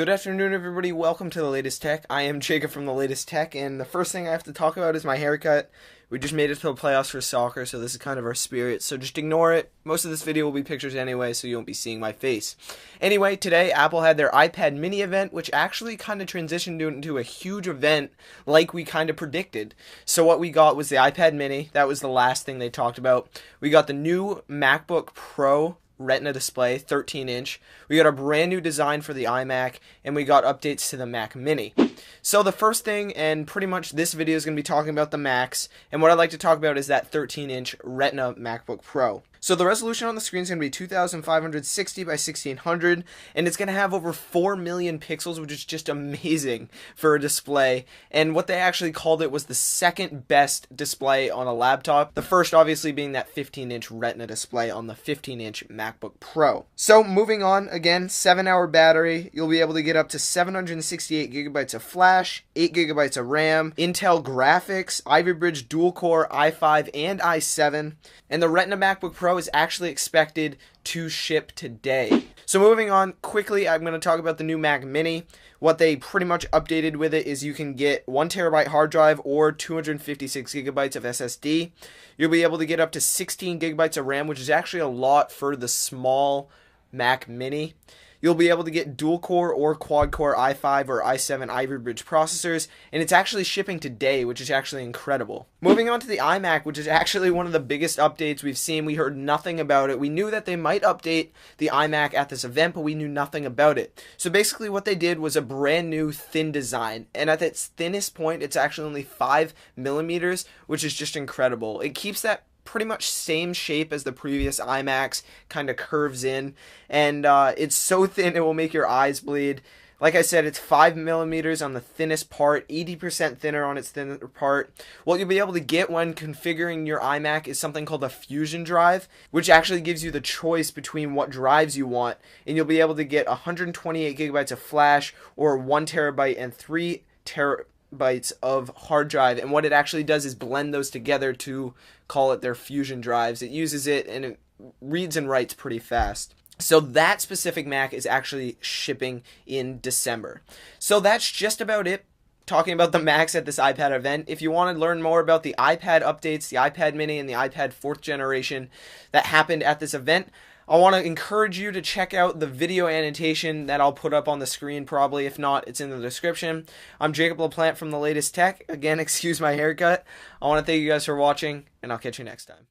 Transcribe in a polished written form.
Good afternoon, everybody. Welcome to The Latest Tech. I am Jacob from The Latest Tech, and the first thing I have to talk about is my haircut. We just made it to the playoffs for soccer, so this is kind of our spirit, so just ignore it. Most of this video will be pictures anyway, so you won't be seeing my face. Anyway, today Apple had their iPad mini event, which actually kind of transitioned into a huge event like we kind of predicted. So what we got was the iPad mini. That was the last thing they talked about. We got the new MacBook Pro Retina display, 13-inch. We got a brand new design for the iMac, and we got updates to the Mac Mini. So the first thing, and pretty much this video is going to be talking about the Macs, and what I'd like to talk about is that 13-inch Retina MacBook Pro. So the resolution on the screen is going to be 2560 by 1600, and it's going to have over 4 million pixels, which is just amazing for a display. And what they actually called it was the second best display on a laptop. The first obviously being that 15-inch Retina display on the 15-inch MacBook Pro. So moving on, again, 7-hour battery. You'll be able to get up to 768 gigabytes of flash, 8 gigabytes of RAM, Intel graphics, Ivy Bridge dual-core i5 and i7, and the Retina MacBook Pro is actually expected to ship today. So moving on quickly, I'm going to talk about the new Mac Mini. What they pretty much updated with it is you can get 1 terabyte hard drive or 256 gigabytes of SSD. You'll be able to get up to 16 gigabytes of RAM, which is actually a lot for the small Mac Mini. You'll be able to get dual-core or quad-core i5 or i7 Ivy Bridge processors, and it's actually shipping today, which is actually incredible. Moving on to the iMac, which is actually one of the biggest updates we've seen. We heard nothing about it. We knew that they might update the iMac at this event, but we knew nothing about it. So basically what they did was a brand new thin design, and at its thinnest point, it's actually only 5 millimeters, which is just incredible. It keeps that pretty much same shape as the previous iMacs, kind of curves in, and it's so thin it will make your eyes bleed. Like I said, it's 5 millimeters on the thinnest part, 80% thinner on its thinner part. What you'll be able to get when configuring your iMac is something called a Fusion drive, which actually gives you the choice between what drives you want, and you'll be able to get 128 gigabytes of flash or 1 terabyte and 3 terabytes of hard drive. And what it actually does is blend those together to call it their Fusion drives. It uses it and it reads and writes pretty fast. So that specific Mac is actually shipping in December. So that's just about it talking about the Macs at this iPad event. If you want to learn more about the iPad updates, the iPad mini and the iPad 4th generation that happened at this event, I want to encourage you to check out the video annotation that I'll put up on the screen probably. If not, it's in the description. I'm Jacob LaPlante from The Latest Tech. Again, excuse my haircut. I want to thank you guys for watching, and I'll catch you next time.